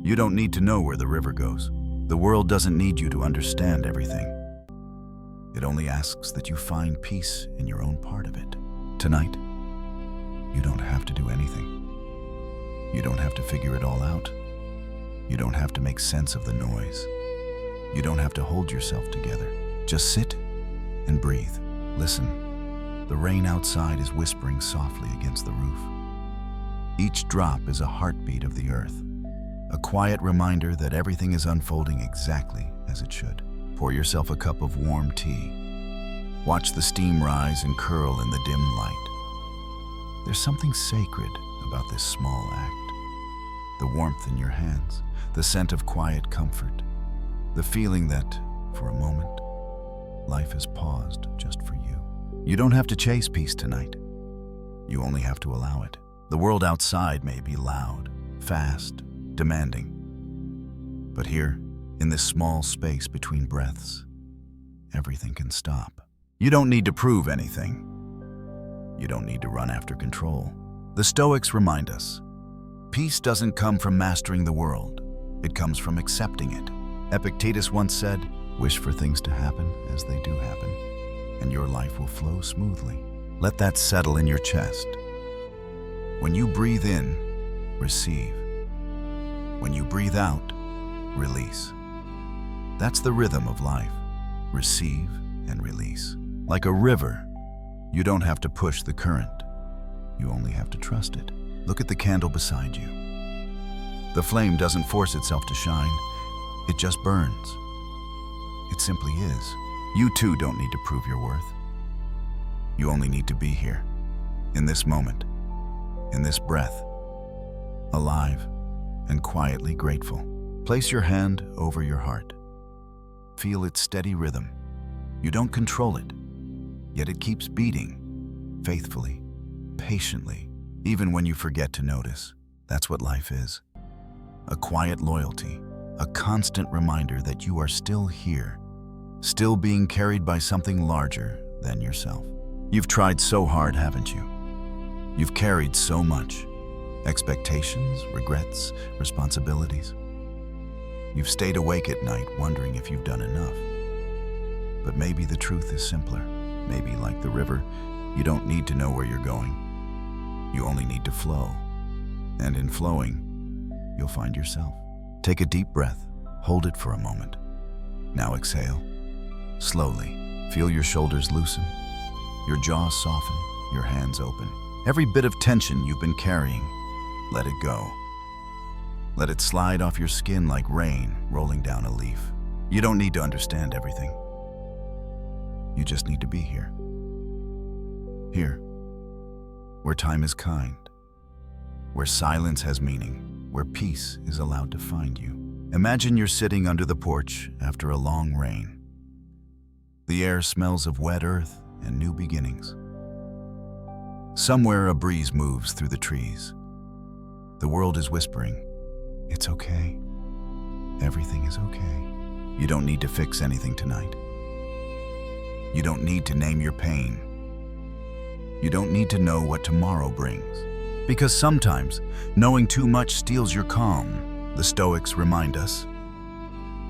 You don't need to know where the river goes. The world doesn't need you to understand everything. It only asks that you find peace in your own part of it. Tonight, you don't have to do anything. You don't have to figure it all out. You don't have to make sense of the noise. You don't have to hold yourself together. Just sit and breathe. Listen. The rain outside is whispering softly against the roof. Each drop is a heartbeat of the earth, a quiet reminder that everything is unfolding exactly as it should. Pour yourself a cup of warm tea. Watch the steam rise and curl in the dim light. There's something sacred about this small act. The warmth in your hands, the scent of quiet comfort, the feeling that, for a moment, life has paused just for you. You don't have to chase peace tonight. You only have to allow it. The world outside may be loud, fast, demanding. But here, in this small space between breaths, everything can stop. You don't need to prove anything. You don't need to run after control. The Stoics remind us, peace doesn't come from mastering the world. It comes from accepting it. Epictetus once said, wish for things to happen as they do happen, and your life will flow smoothly. Let that settle in your chest. When you breathe in, receive. When you breathe out, release. That's the rhythm of life. Receive and release. Like a river, you don't have to push the current. You only have to trust it. Look at the candle beside you. The flame doesn't force itself to shine. It just burns. It simply is. You too don't need to prove your worth. You only need to be here, in this moment, in this breath, alive and quietly grateful. Place your hand over your heart. Feel its steady rhythm. You don't control it, yet it keeps beating, faithfully, patiently, even when you forget to notice. That's what life is. A quiet loyalty, a constant reminder that you are still here, still being carried by something larger than yourself. You've tried so hard, haven't you? You've carried so much. Expectations, regrets, responsibilities. You've stayed awake at night wondering if you've done enough. But maybe the truth is simpler. Maybe, like the river, you don't need to know where you're going. You only need to flow. And in flowing, you'll find yourself. Take a deep breath. Hold it for a moment. Now exhale. Slowly, feel your shoulders loosen, your jaw soften, your hands open. Every bit of tension you've been carrying, let it go. Let it slide off your skin like rain rolling down a leaf. You don't need to understand everything. You just need to be here. Here, where time is kind, where silence has meaning, where peace is allowed to find you. Imagine you're sitting under the porch after a long rain. The air smells of wet earth and new beginnings. Somewhere a breeze moves through the trees. The world is whispering, it's okay. Everything is okay. You don't need to fix anything tonight. You don't need to name your pain. You don't need to know what tomorrow brings. Because sometimes, knowing too much steals your calm. The Stoics remind us,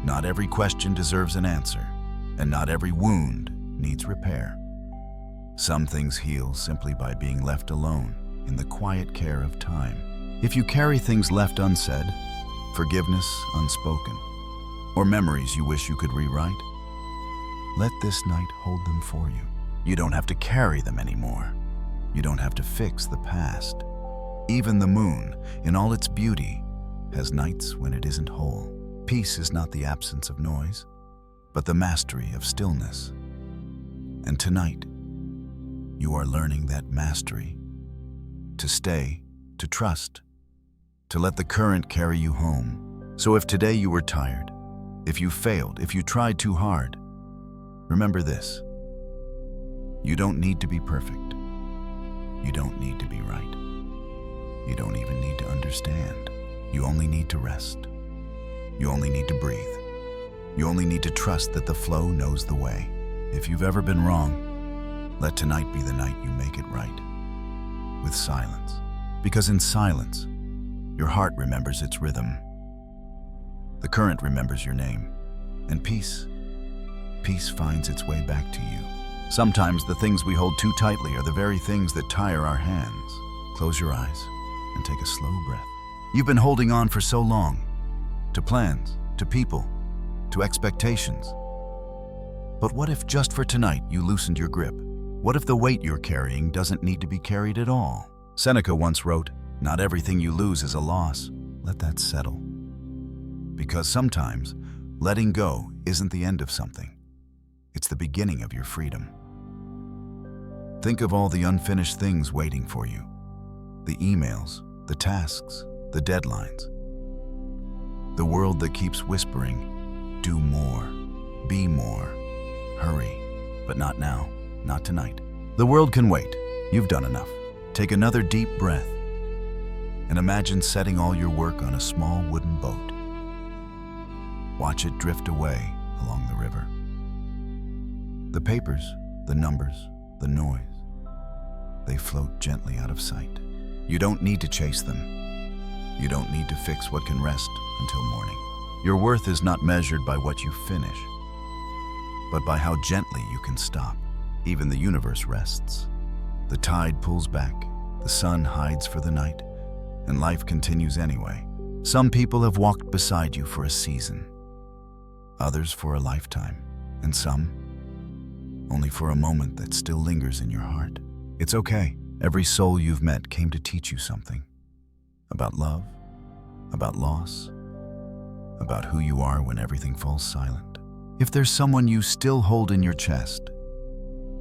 not every question deserves an answer, and not every wound needs repair. Some things heal simply by being left alone in the quiet care of time. If you carry things left unsaid, forgiveness unspoken, or memories you wish you could rewrite, let this night hold them for you. You don't have to carry them anymore. You don't have to fix the past. Even the moon, in all its beauty, has nights when it isn't whole. Peace is not the absence of noise, but the mastery of stillness. And tonight, you are learning that mastery. To stay, to trust, to let the current carry you home. So if today you were tired, if you failed, if you tried too hard, remember this. You don't need to be perfect. You don't need to be right. You don't even need to understand. You only need to rest. You only need to breathe. You only need to trust that the flow knows the way. If you've ever been wrong, let tonight be the night you make it right. With silence. Because in silence, your heart remembers its rhythm. The current remembers your name. And peace finds its way back to you. Sometimes the things we hold too tightly are the very things that tire our hands. Close your eyes and take a slow breath. You've been holding on for so long. To plans, to people, to expectations. But what if just for tonight you loosened your grip? What if the weight you're carrying doesn't need to be carried at all? Seneca once wrote, "Not everything you lose is a loss." Let that settle. Because sometimes, letting go isn't the end of something. It's the beginning of your freedom. Think of all the unfinished things waiting for you. The emails, the tasks, the deadlines. The world that keeps whispering, do more, be more, hurry. But not now, not tonight. The world can wait. You've done enough. Take another deep breath and imagine setting all your work on a small wooden boat. Watch it drift away along the river. The papers, the numbers, the noise, they float gently out of sight. You don't need to chase them. You don't need to fix what can rest until morning. Your worth is not measured by what you finish, but by how gently you can stop. Even the universe rests. The tide pulls back, the sun hides for the night, and life continues anyway. Some people have walked beside you for a season, others for a lifetime, and some only for a moment that still lingers in your heart. It's okay. Every soul you've met came to teach you something. About love, about loss, about who you are when everything falls silent. If there's someone you still hold in your chest,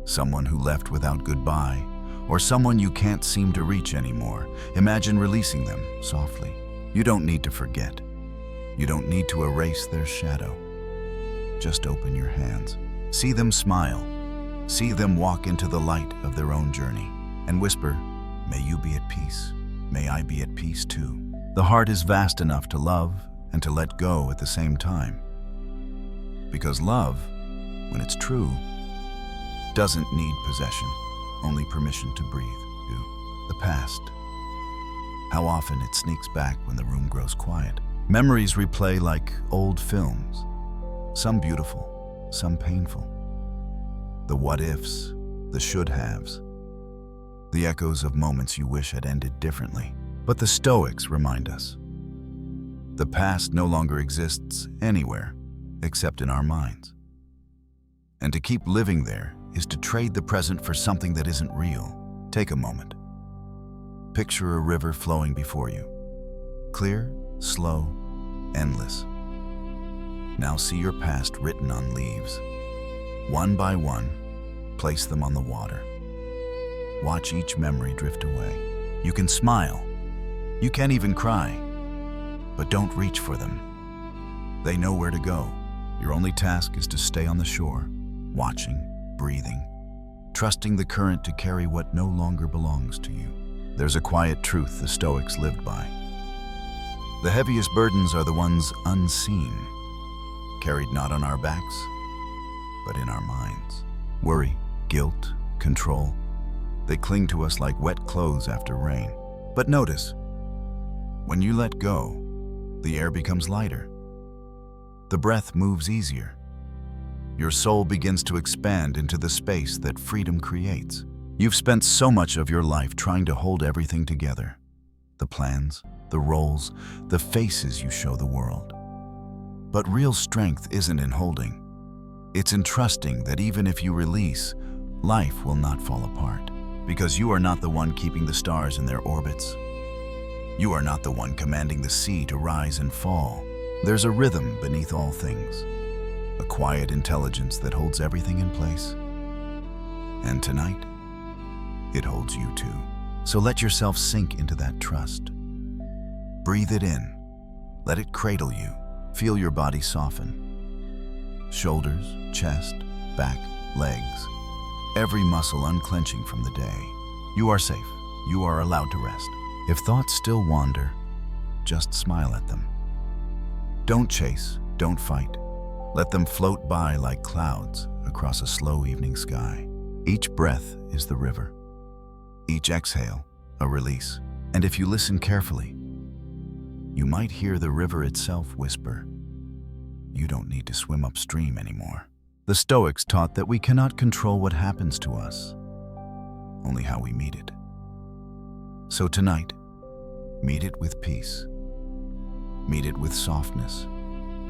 someone who left without goodbye, or someone you can't seem to reach anymore, imagine releasing them softly. You don't need to forget. You don't need to erase their shadow. Just open your hands. See them smile. See them walk into the light of their own journey and whisper, "May you be at peace. May I be at peace too." The heart is vast enough to love and to let go at the same time. Because love, when it's true, doesn't need possession, only permission to breathe. The past. How often it sneaks back when the room grows quiet. Memories replay like old films, some beautiful, some painful. The what-ifs, the should-haves, the echoes of moments you wish had ended differently. But the Stoics remind us, the past no longer exists anywhere except in our minds. And to keep living there is to trade the present for something that isn't real. Take a moment. Picture a river flowing before you. Clear, slow, endless. Now see your past written on leaves. One by one, place them on the water. Watch each memory drift away. You can smile. You can even cry. But don't reach for them. They know where to go. Your only task is to stay on the shore, watching, breathing, trusting the current to carry what no longer belongs to you. There's a quiet truth the Stoics lived by. The heaviest burdens are the ones unseen, carried not on our backs, but in our minds. Worry, guilt, control, they cling to us like wet clothes after rain. But notice, when you let go, the air becomes lighter. The breath moves easier. Your soul begins to expand into the space that freedom creates. You've spent so much of your life trying to hold everything together. The plans, the roles, the faces you show the world. But real strength isn't in holding. It's in trusting that even if you release, life will not fall apart. Because you are not the one keeping the stars in their orbits. You are not the one commanding the sea to rise and fall. There's a rhythm beneath all things, a quiet intelligence that holds everything in place. And tonight, it holds you too. So let yourself sink into that trust. Breathe it in. Let it cradle you. Feel your body soften. Shoulders, chest, back, legs. Every muscle unclenching from the day. You are safe. You are allowed to rest. If thoughts still wander, just smile at them. Don't chase, don't fight. Let them float by like clouds across a slow evening sky. Each breath is the river. Each exhale, a release. And if you listen carefully, you might hear the river itself whisper, you don't need to swim upstream anymore. The Stoics taught that we cannot control what happens to us, only how we meet it. So tonight, meet it with peace. Meet it with softness.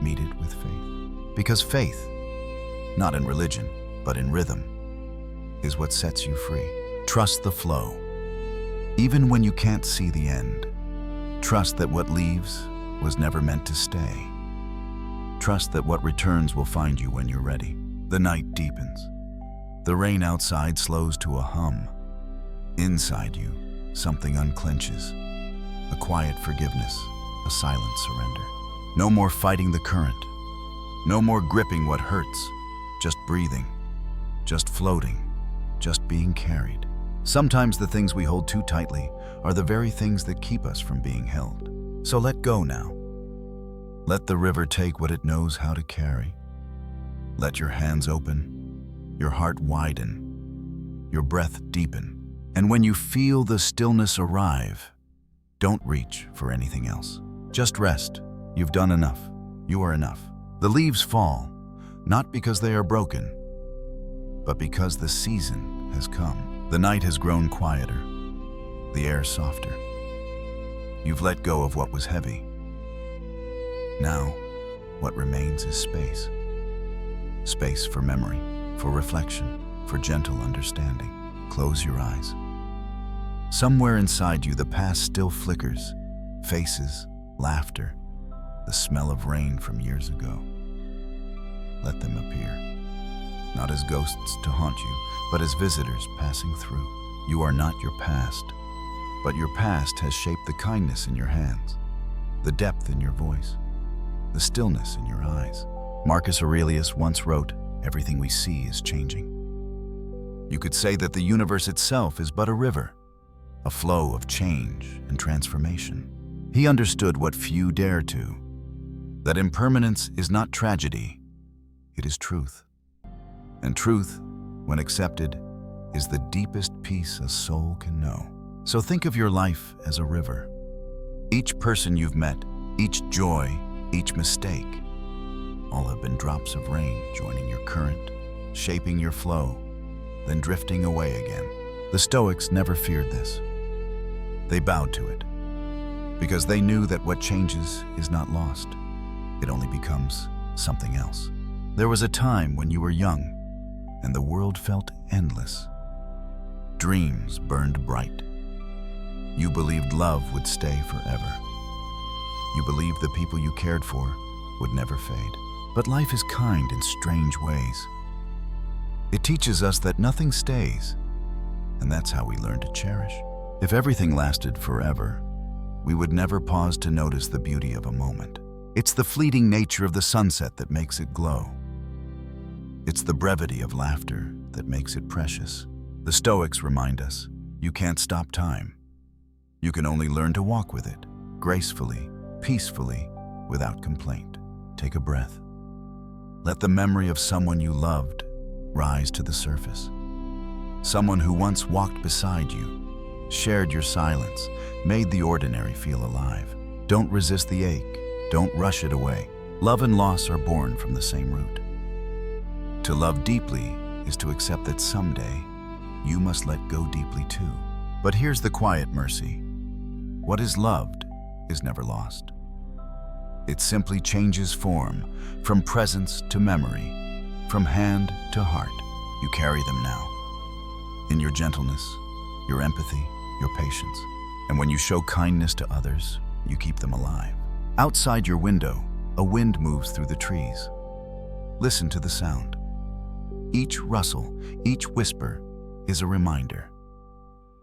Meet it with faith. Because faith, not in religion, but in rhythm, is what sets you free. Trust the flow. Even when you can't see the end, trust that what leaves was never meant to stay. Trust that what returns will find you when you're ready. The night deepens. The rain outside slows to a hum. Inside you, something unclenches. A quiet forgiveness, a silent surrender. No more fighting the current. No more gripping what hurts. Just breathing. Just floating. Just being carried. Sometimes the things we hold too tightly are the very things that keep us from being held. So let go now. Let the river take what it knows how to carry. Let your hands open, your heart widen, your breath deepen. And when you feel the stillness arrive, don't reach for anything else. Just rest. You've done enough. You are enough. The leaves fall, not because they are broken, but because the season has come. The night has grown quieter, the air softer. You've let go of what was heavy. Now, what remains is space. Space for memory, for reflection, for gentle understanding. Close your eyes. Somewhere inside you, the past still flickers. Faces, laughter, the smell of rain from years ago. Let them appear. Not as ghosts to haunt you, but as visitors passing through. You are not your past, but your past has shaped the kindness in your hands, the depth in your voice, the stillness in your eyes. Marcus Aurelius once wrote, "Everything we see is changing." You could say that the universe itself is but a river, a flow of change and transformation. He understood what few dare to, that impermanence is not tragedy, it is truth. And truth, when accepted, is the deepest peace a soul can know. So think of your life as a river. Each person you've met, each joy, each mistake, all have been drops of rain joining your current, shaping your flow, then drifting away again. The Stoics never feared this. They bowed to it, because they knew that what changes is not lost. It only becomes something else. There was a time when you were young, and the world felt endless. Dreams burned bright. You believed love would stay forever. You believed the people you cared for would never fade. But life is kind in strange ways. It teaches us that nothing stays, and that's how we learn to cherish. If everything lasted forever, we would never pause to notice the beauty of a moment. It's the fleeting nature of the sunset that makes it glow. It's the brevity of laughter that makes it precious. The Stoics remind us, you can't stop time. You can only learn to walk with it, gracefully, peacefully, without complaint. Take a breath. Let the memory of someone you loved rise to the surface. Someone who once walked beside you, shared your silence, made the ordinary feel alive. Don't resist the ache. Don't rush it away. Love and loss are born from the same root. To love deeply is to accept that someday you must let go deeply too. But here's the quiet mercy. What is loved is never lost. It simply changes form, from presence to memory, from hand to heart. You carry them now. In your gentleness, your empathy, your patience. And when you show kindness to others, you keep them alive. Outside your window, a wind moves through the trees. Listen to the sound. Each rustle, each whisper is a reminder.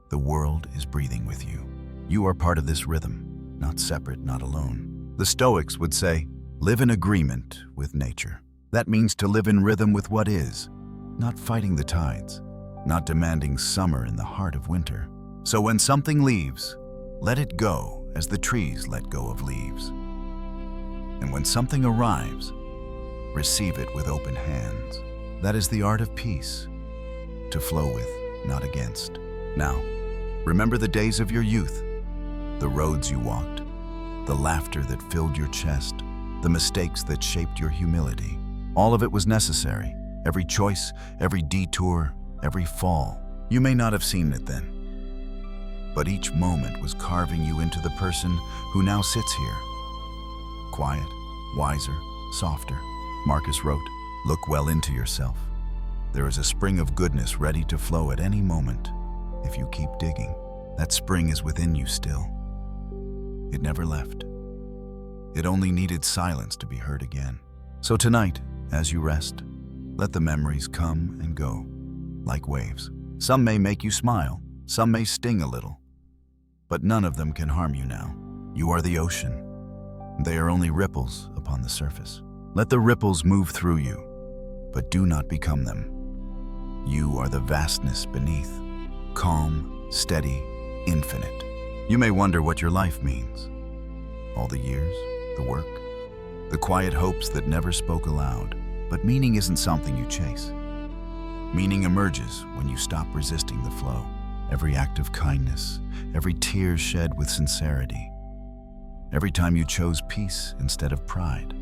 The world is breathing with you. You are part of this rhythm, not separate, not alone. The Stoics would say, live in agreement with nature. That means to live in rhythm with what is, not fighting the tides, not demanding summer in the heart of winter. So when something leaves, let it go as the trees let go of leaves. And when something arrives, receive it with open hands. That is the art of peace, to flow with, not against. Now, remember the days of your youth, the roads you walked, the laughter that filled your chest, the mistakes that shaped your humility. All of it was necessary. Every choice, every detour, every fall. You may not have seen it then, but each moment was carving you into the person who now sits here. Quiet, wiser, softer. Marcus wrote, "Look well into yourself. There is a spring of goodness ready to flow at any moment if you keep digging. That spring is within you still. It never left. It only needed silence to be heard again." So tonight, as you rest, let the memories come and go, like waves. Some may make you smile, some may sting a little, but none of them can harm you now. You are the ocean. They are only ripples upon the surface. Let the ripples move through you, but do not become them. You are the vastness beneath, calm, steady, infinite. You may wonder what your life means. All the years, the work, the quiet hopes that never spoke aloud. But meaning isn't something you chase. Meaning emerges when you stop resisting the flow. Every act of kindness, every tear shed with sincerity, every time you chose peace instead of pride.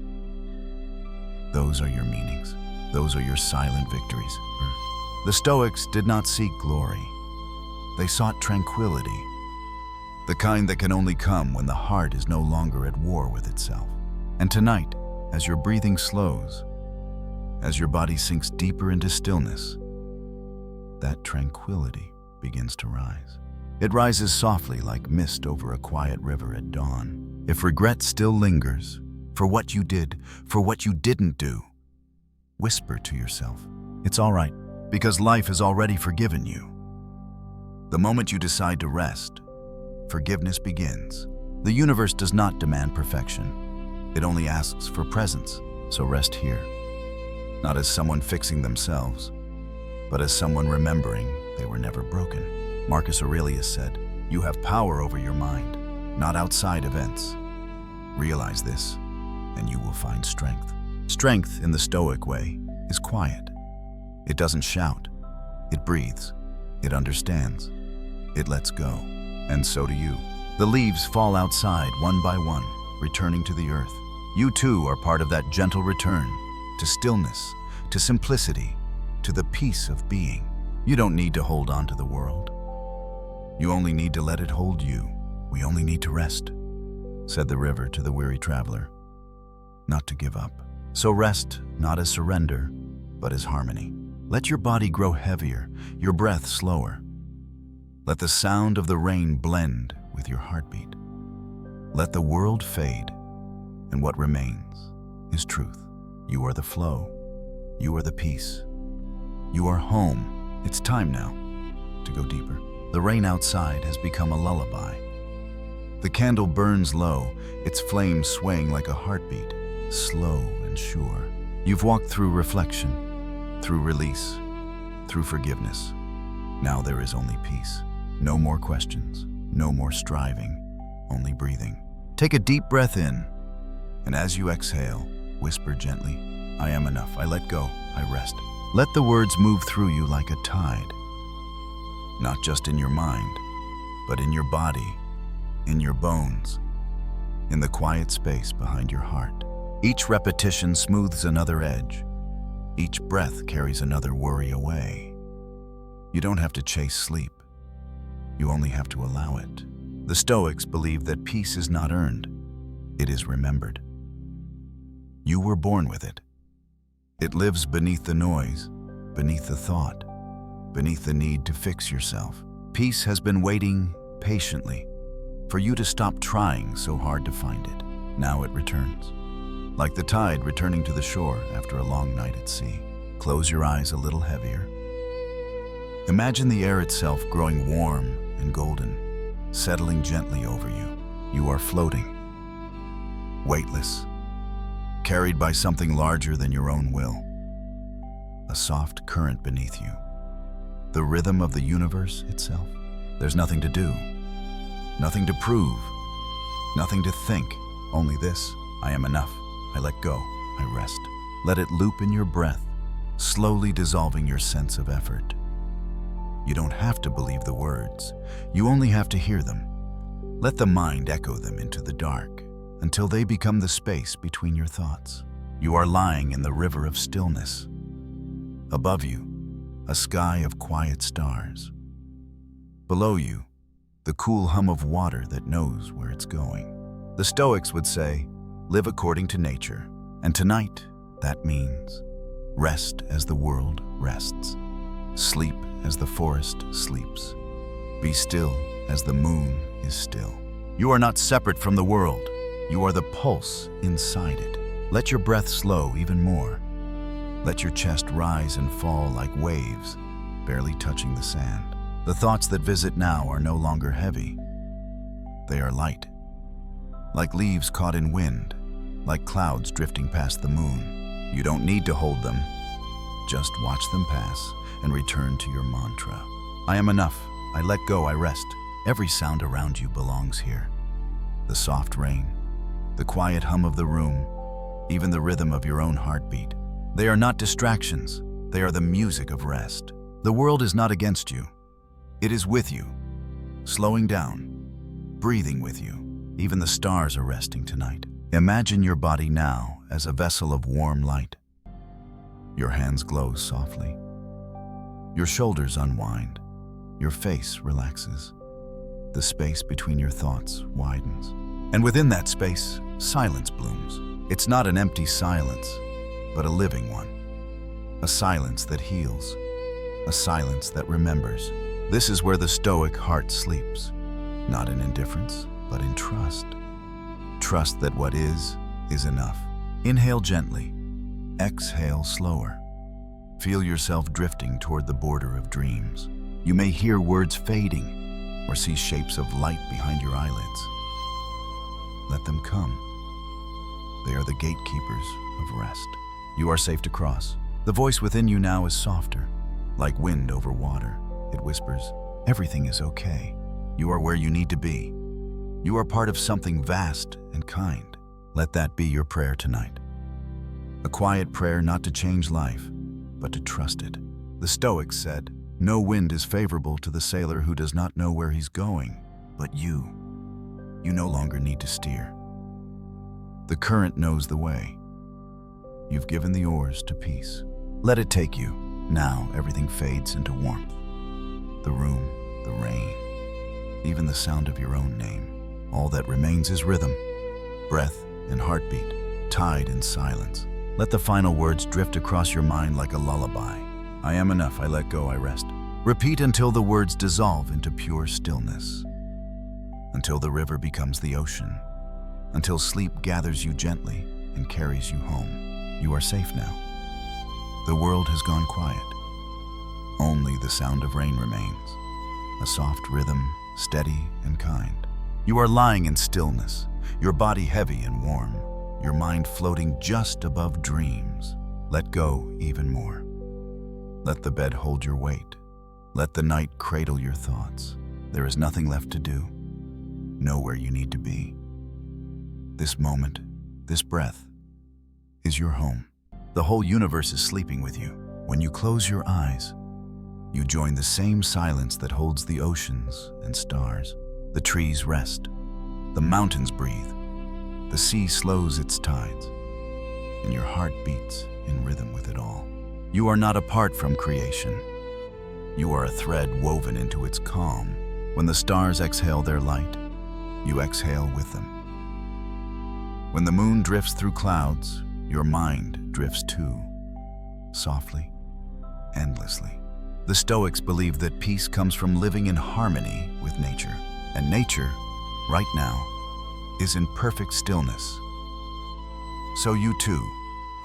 Those are your meanings. Those are your silent victories. The Stoics did not seek glory. They sought tranquility, the kind that can only come when the heart is no longer at war with itself. And tonight, as your breathing slows, as your body sinks deeper into stillness, that tranquility begins to rise. It rises softly like mist over a quiet river at dawn. If regret still lingers, for what you did, for what you didn't do, whisper to yourself, it's all right, because life has already forgiven you. The moment you decide to rest, forgiveness begins. The universe does not demand perfection. It only asks for presence, so rest here. Not as someone fixing themselves, but as someone remembering they were never broken. Marcus Aurelius said, "You have power over your mind, not outside events. Realize this, and you will find strength." Strength, in the Stoic way, is quiet. It doesn't shout. It breathes. It understands. It lets go. And so do you. The leaves fall outside one by one, returning to the earth. You too are part of that gentle return to stillness, to simplicity, to the peace of being. You don't need to hold on to the world. You only need to let it hold you. We only need to rest, said the river to the weary traveler, not to give up. So rest, not as surrender, but as harmony. Let your body grow heavier, your breath slower. Let the sound of the rain blend with your heartbeat. Let the world fade, and what remains is truth. You are the flow. You are the peace. You are home. It's time now to go deeper. The rain outside has become a lullaby. The candle burns low, its flame swaying like a heartbeat, slow and sure. You've walked through reflection, through release, through forgiveness. Now there is only peace. No more questions, no more striving, only breathing. Take a deep breath in, and as you exhale, whisper gently, I am enough. I let go. I rest. Let the words move through you like a tide. Not just in your mind, but in your body, in your bones, in the quiet space behind your heart. Each repetition smooths another edge. Each breath carries another worry away. You don't have to chase sleep. You only have to allow it. The Stoics believe that peace is not earned. It is remembered. You were born with it. It lives beneath the noise, beneath the thought, beneath the need to fix yourself. Peace has been waiting patiently for you to stop trying so hard to find it. Now it returns, like the tide returning to the shore after a long night at sea. Close your eyes a little heavier. Imagine the air itself growing warm and golden, settling gently over you. You are floating, weightless, carried by something larger than your own will. A soft current beneath you. The rhythm of the universe itself. There's nothing to do, nothing to prove, nothing to think. Only this, I am enough. I let go. I rest. Let it loop in your breath, slowly dissolving your sense of effort. You don't have to believe the words. You only have to hear them. Let the mind echo them into the dark. until they become the space between your thoughts. You are lying in the river of stillness. Above you, a sky of quiet stars. Below you, the cool hum of water that knows where it's going. The Stoics would say, live according to nature. And tonight, that means rest as the world rests. Sleep as the forest sleeps. Be still as the moon is still. You are not separate from the world. You are the pulse inside it. Let your breath slow even more. Let your chest rise and fall like waves, barely touching the sand. The thoughts that visit now are no longer heavy. They are light. Like leaves caught in wind, like clouds drifting past the moon. You don't need to hold them. Just watch them pass and return to your mantra. I am enough. I let go, I rest. Every sound around you belongs here. The soft rain, the quiet hum of the room, even the rhythm of your own heartbeat. They are not distractions. They are the music of rest. The world is not against you. It is with you, slowing down, breathing with you. Even the stars are resting tonight. Imagine your body now as a vessel of warm light. Your hands glow softly. Your shoulders unwind. Your face relaxes. The space between your thoughts widens. And within that space, silence blooms. It's not an empty silence, but a living one. A silence that heals. A silence that remembers. This is where the Stoic heart sleeps. Not in indifference, but in trust. Trust that what is enough. Inhale gently. Exhale slower. Feel yourself drifting toward the border of dreams. You may hear words fading or see shapes of light behind your eyelids. Let them come. They are the gatekeepers of rest. You are safe to cross. The voice within you now is softer, like wind over water. It whispers, everything is okay. You are where you need to be. You are part of something vast and kind. Let that be your prayer tonight. A quiet prayer not to change life, but to trust it. The Stoics said, no wind is favorable to the sailor who does not know where he's going, but you no longer need to steer. The current knows the way. You've given the oars to peace. Let it take you. Now everything fades into warmth. The room, the rain, even the sound of your own name. All that remains is rhythm, breath, and heartbeat, tied in silence. Let the final words drift across your mind like a lullaby. I am enough, I let go, I rest. Repeat until the words dissolve into pure stillness. Until the river becomes the ocean. Until sleep gathers you gently and carries you home. You are safe now. The world has gone quiet. Only the sound of rain remains. A soft rhythm, steady and kind. You are lying in stillness, your body heavy and warm, your mind floating just above dreams. Let go even more. Let the bed hold your weight. Let the night cradle your thoughts. There is nothing left to do. Know where you need to be. This moment, this breath, is your home. The whole universe is sleeping with you. When you close your eyes, you join the same silence that holds the oceans and stars. The trees rest. The mountains breathe. The sea slows its tides. And your heart beats in rhythm with it all. You are not apart from creation. You are a thread woven into its calm. When the stars exhale their light, you exhale with them. When the moon drifts through clouds, your mind drifts too, softly, endlessly. The Stoics believe that peace comes from living in harmony with nature. And nature, right now, is in perfect stillness. So you too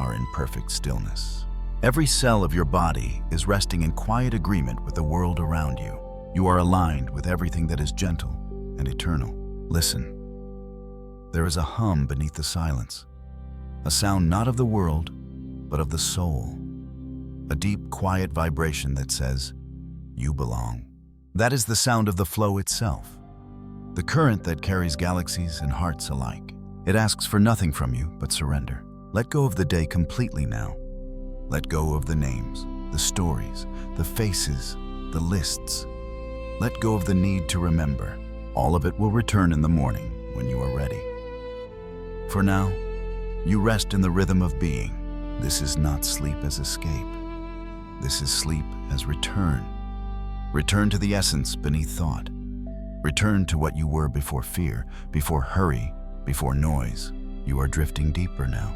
are in perfect stillness. Every cell of your body is resting in quiet agreement with the world around you. You are aligned with everything that is gentle and eternal. Listen. There is a hum beneath the silence. A sound not of the world, but of the soul. A deep, quiet vibration that says, you belong. That is the sound of the flow itself. The current that carries galaxies and hearts alike. It asks for nothing from you but surrender. Let go of the day completely now. Let go of the names, the stories, the faces, the lists. Let go of the need to remember. All of it will return in the morning when you are ready. For now, you rest in the rhythm of being. This is not sleep as escape. This is sleep as return. Return to the essence beneath thought. Return to what you were before fear, before hurry, before noise. You are drifting deeper now.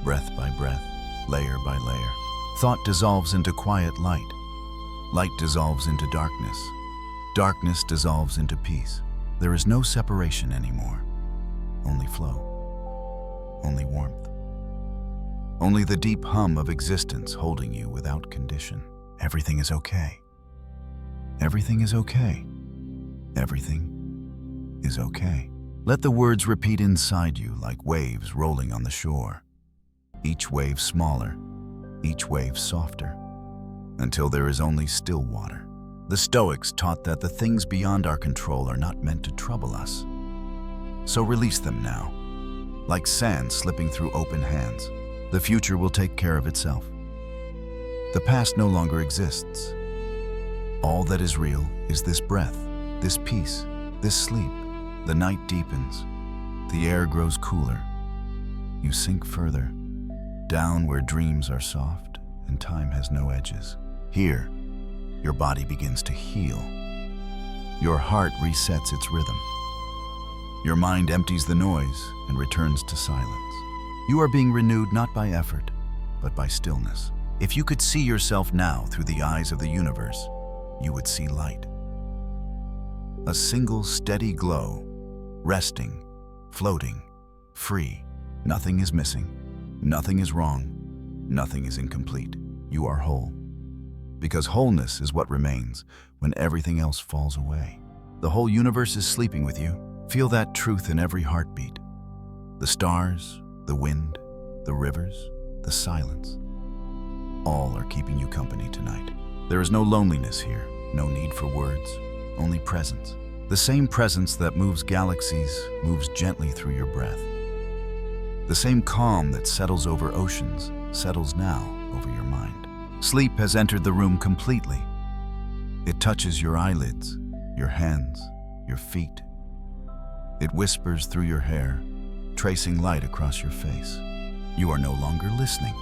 Breath by breath, layer by layer. Thought dissolves into quiet light. Light dissolves into darkness. Darkness dissolves into peace. There is no separation anymore. Only flow. Only warmth. Only the deep hum of existence holding you without condition. Everything is okay. Everything is okay. Everything is okay. Let the words repeat inside you like waves rolling on the shore. Each wave smaller, each wave softer, until there is only still water. The Stoics taught that the things beyond our control are not meant to trouble us. So release them now. Like sand slipping through open hands, the future will take care of itself. The past no longer exists. All that is real is this breath, this peace, this sleep. The night deepens. The air grows cooler. You sink further, down where dreams are soft and time has no edges. Here, your body begins to heal. Your heart resets its rhythm. Your mind empties the noise and returns to silence. You are being renewed not by effort, but by stillness. If you could see yourself now through the eyes of the universe, you would see light. A single steady glow, resting, floating, free. Nothing is missing, nothing is wrong, nothing is incomplete. You are whole. Because wholeness is what remains when everything else falls away. The whole universe is sleeping with you. Feel that truth in every heartbeat. The stars, the wind, the rivers, the silence. All are keeping you company tonight. There is no loneliness here, no need for words, only presence. The same presence that moves galaxies moves gently through your breath. The same calm that settles over oceans settles now over your mind. Sleep has entered the room completely. It touches your eyelids, your hands, your feet. It whispers through your hair, tracing light across your face. You are no longer listening.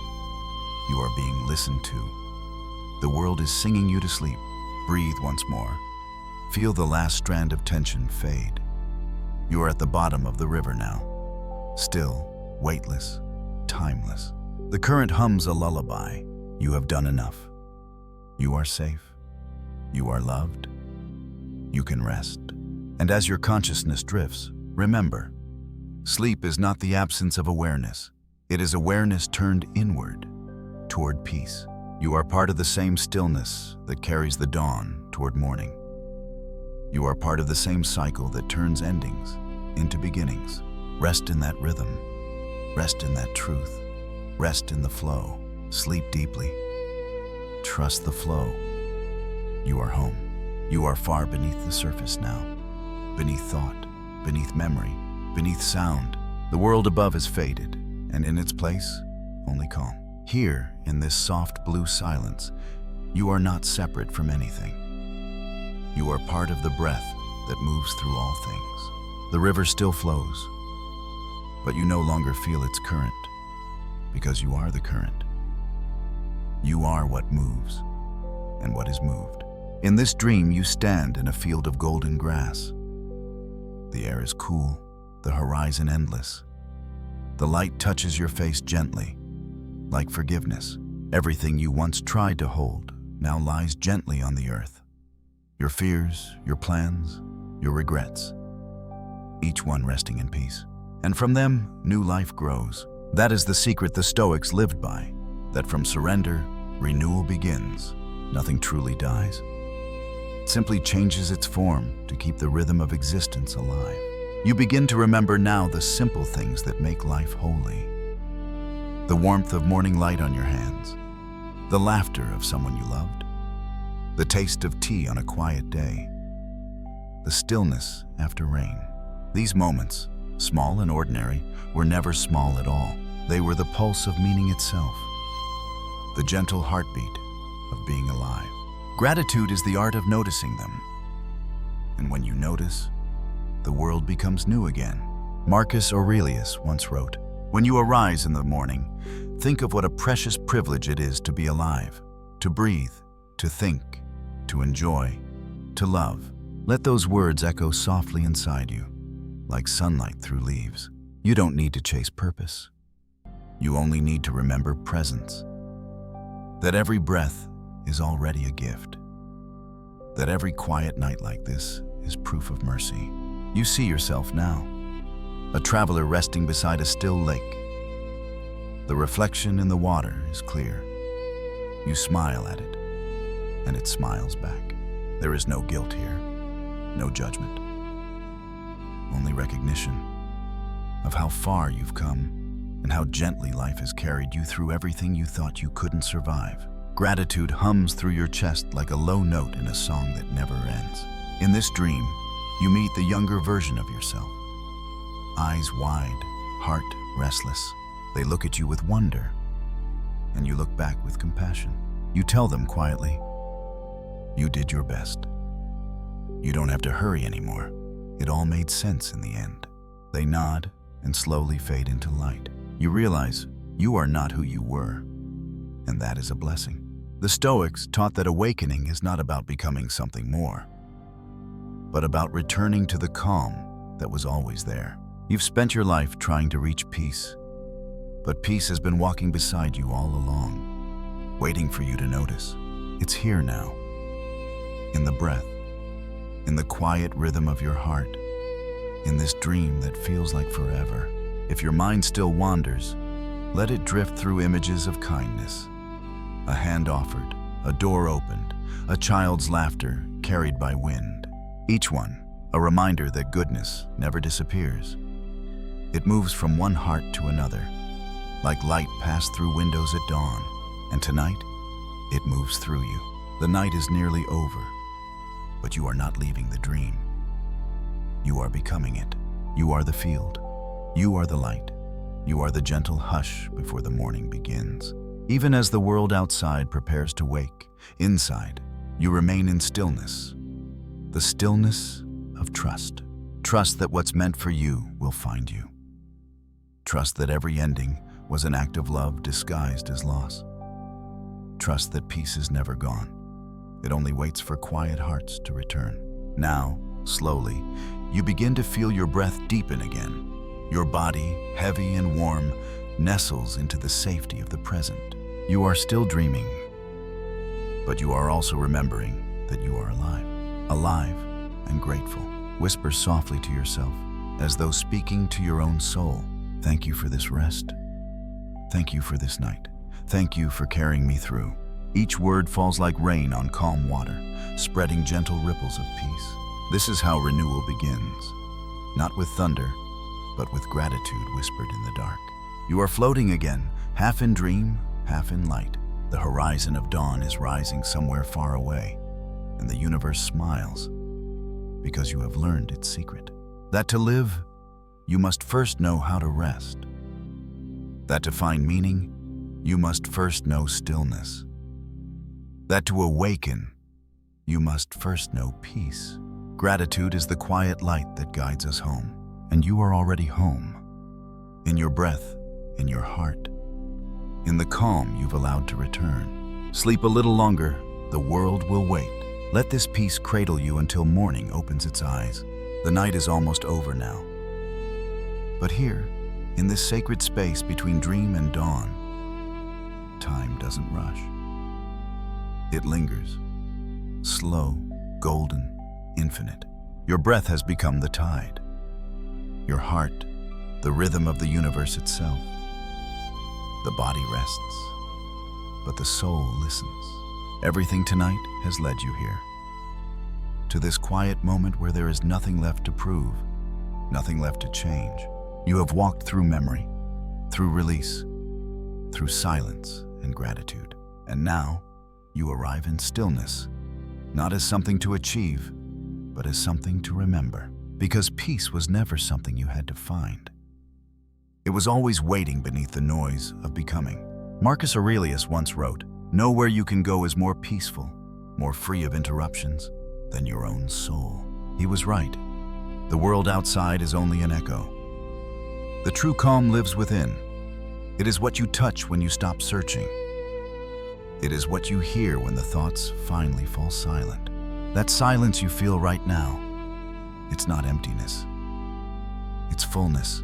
You are being listened to. The world is singing you to sleep. Breathe once more. Feel the last strand of tension fade. You are at the bottom of the river now. Still, weightless, timeless. The current hums a lullaby. You have done enough. You are safe. You are loved. You can rest. And as your consciousness drifts, remember, sleep is not the absence of awareness. It is awareness turned inward, toward peace. You are part of the same stillness that carries the dawn toward morning. You are part of the same cycle that turns endings into beginnings. Rest in that rhythm. Rest in that truth. Rest in the flow. Sleep deeply. Trust the flow. You are home. You are far beneath the surface now. Beneath thought, beneath memory, beneath sound. The world above has faded, and in its place, only calm. Here, in this soft blue silence, you are not separate from anything. You are part of the breath that moves through all things. The river still flows, but you no longer feel its current, because you are the current. You are what moves, and what is moved. In this dream, you stand in a field of golden grass. The air is cool, the horizon endless. The light touches your face gently, like forgiveness. Everything you once tried to hold now lies gently on the earth. Your fears, your plans, your regrets, each one resting in peace. And from them, new life grows. That is the secret the Stoics lived by, that from surrender, renewal begins. Nothing truly dies. It simply changes its form to keep the rhythm of existence alive. You begin to remember now the simple things that make life holy. The warmth of morning light on your hands, the laughter of someone you loved, the taste of tea on a quiet day, the stillness after rain. These moments, small and ordinary, were never small at all. They were the pulse of meaning itself, the gentle heartbeat of being alive. Gratitude is the art of noticing them. And when you notice, the world becomes new again. Marcus Aurelius once wrote, "When you arise in the morning, think of what a precious privilege it is to be alive, to breathe, to think, to enjoy, to love." Let those words echo softly inside you, like sunlight through leaves. You don't need to chase purpose. You only need to remember presence. That every breath is already a gift. That every quiet night like this is proof of mercy. You see yourself now, a traveler resting beside a still lake. The reflection in the water is clear. You smile at it, and it smiles back. There is no guilt here, no judgment, only recognition of how far you've come and how gently life has carried you through everything you thought you couldn't survive. Gratitude hums through your chest like a low note in a song that never ends. In this dream, you meet the younger version of yourself. Eyes wide, heart restless. They look at you with wonder, and you look back with compassion. You tell them quietly, "You did your best. You don't have to hurry anymore. It all made sense in the end." They nod and slowly fade into light. You realize you are not who you were, and that is a blessing. The Stoics taught that awakening is not about becoming something more, but about returning to the calm that was always there. You've spent your life trying to reach peace, but peace has been walking beside you all along, waiting for you to notice. It's here now, in the breath, in the quiet rhythm of your heart, in this dream that feels like forever. If your mind still wanders, let it drift through images of kindness. A hand offered, a door opened, a child's laughter carried by wind. Each one, a reminder that goodness never disappears. It moves from one heart to another, like light passed through windows at dawn. And tonight, it moves through you. The night is nearly over, but you are not leaving the dream. You are becoming it. You are the field. You are the light. You are the gentle hush before the morning begins. Even as the world outside prepares to wake, inside, you remain in stillness. The stillness of trust. Trust that what's meant for you will find you. Trust that every ending was an act of love disguised as loss. Trust that peace is never gone. It only waits for quiet hearts to return. Now, slowly, you begin to feel your breath deepen again. Your body, heavy and warm, nestles into the safety of the present. You are still dreaming, but you are also remembering that you are alive. Alive and grateful. Whisper softly to yourself, as though speaking to your own soul. Thank you for this rest. Thank you for this night. Thank you for carrying me through. Each word falls like rain on calm water, spreading gentle ripples of peace. This is how renewal begins. Not with thunder, but with gratitude whispered in the dark. You are floating again, half in dream, half in light. The horizon of dawn is rising somewhere far away, and the universe smiles because you have learned its secret. That to live, you must first know how to rest. That to find meaning, you must first know stillness. That to awaken, you must first know peace. Gratitude is the quiet light that guides us home, and you are already home. In your breath, in your heart, in the calm you've allowed to return. Sleep a little longer, the world will wait. Let this peace cradle you until morning opens its eyes. The night is almost over now. But here, in this sacred space between dream and dawn, time doesn't rush. It lingers, slow, golden, infinite. Your breath has become the tide. Your heart, the rhythm of the universe itself. The body rests, but the soul listens. Everything tonight has led you here, to this quiet moment where there is nothing left to prove, nothing left to change. You have walked through memory, through release, through silence and gratitude. And now, you arrive in stillness, not as something to achieve, but as something to remember. Because peace was never something you had to find. It was always waiting beneath the noise of becoming. Marcus Aurelius once wrote, "Know where you can go is more peaceful, more free of interruptions than your own soul." He was right. The world outside is only an echo, The true calm lives within. It is what you touch when you stop searching. It is what you hear when the thoughts finally fall silent. That silence you feel right now, it's not emptiness. It's fullness.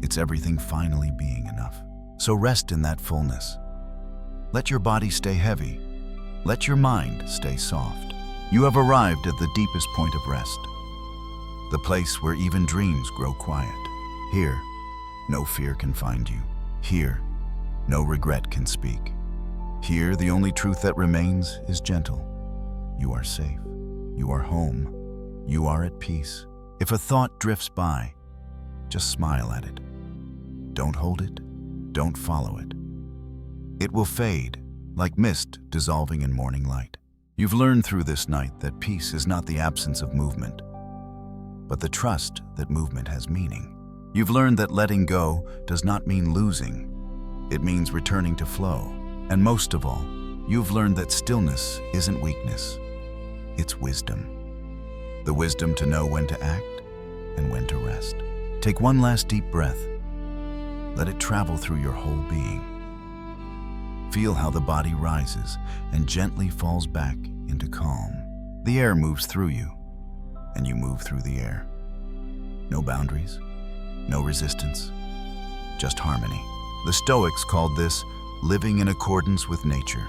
It's everything finally being enough. So rest in that fullness. Let your body stay heavy. Let your mind stay soft. You have arrived at the deepest point of rest. The place where even dreams grow quiet. Here, no fear can find you. Here, no regret can speak. Here, the only truth that remains is gentle. You are safe. You are home. You are at peace. If a thought drifts by, just smile at it. Don't hold it. Don't follow it. It will fade, like mist dissolving in morning light. You've learned through this night that peace is not the absence of movement, but the trust that movement has meaning. You've learned that letting go does not mean losing. It means returning to flow. And most of all, you've learned that stillness isn't weakness. It's wisdom. The wisdom to know when to act and when to rest. Take one last deep breath. Let it travel through your whole being. Feel how the body rises and gently falls back into calm. The air moves through you, and you move through the air. No boundaries, no resistance, just harmony. The Stoics called this living in accordance with nature.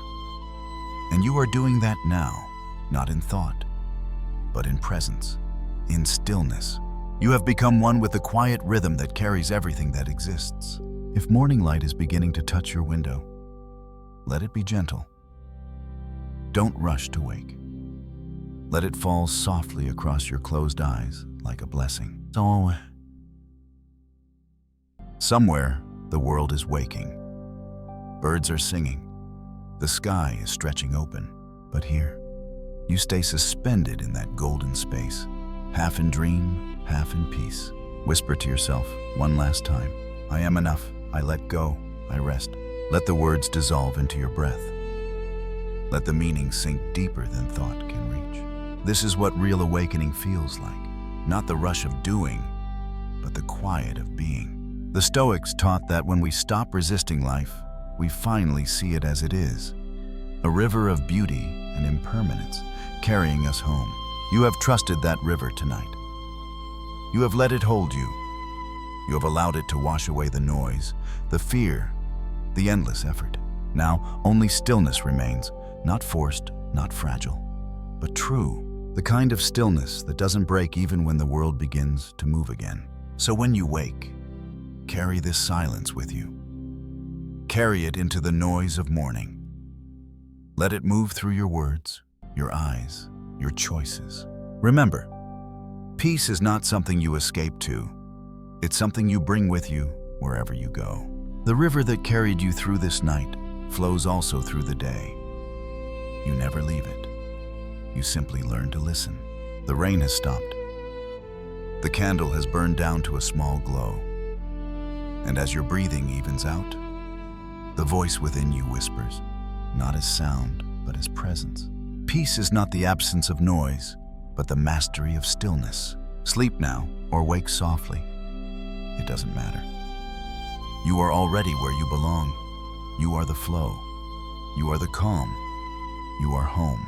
And you are doing that now, not in thought, but in presence, in stillness. You have become one with the quiet rhythm that carries everything that exists. If morning light is beginning to touch your window, let it be gentle. Don't rush to wake. Let it fall softly across your closed eyes like a blessing. Somewhere, the world is waking. Birds are singing. The sky is stretching open. But here, you stay suspended in that golden space, half in dream, half in peace. Whisper to yourself one last time, I am enough, I let go, I rest. Let the words dissolve into your breath. Let the meaning sink deeper than thought can reach. This is what real awakening feels like. Not the rush of doing, but the quiet of being. The Stoics taught that when we stop resisting life, we finally see it as it is. A river of beauty and impermanence carrying us home. You have trusted that river tonight. You have let it hold you. You have allowed it to wash away the noise, the fear, the endless effort. Now, only stillness remains, not forced, not fragile, but true. The kind of stillness that doesn't break even when the world begins to move again. So when you wake, carry this silence with you. Carry it into the noise of morning. Let it move through your words, your eyes, your choices. Remember, peace is not something you escape to. It's something you bring with you wherever you go. The river that carried you through this night flows also through the day. You never leave it. You simply learn to listen. The rain has stopped. The candle has burned down to a small glow. And as your breathing evens out, the voice within you whispers, not as sound, but as presence. Peace is not the absence of noise, but the mastery of stillness. Sleep now or wake softly. It doesn't matter. You are already where you belong. You are the flow. You are the calm. You are home.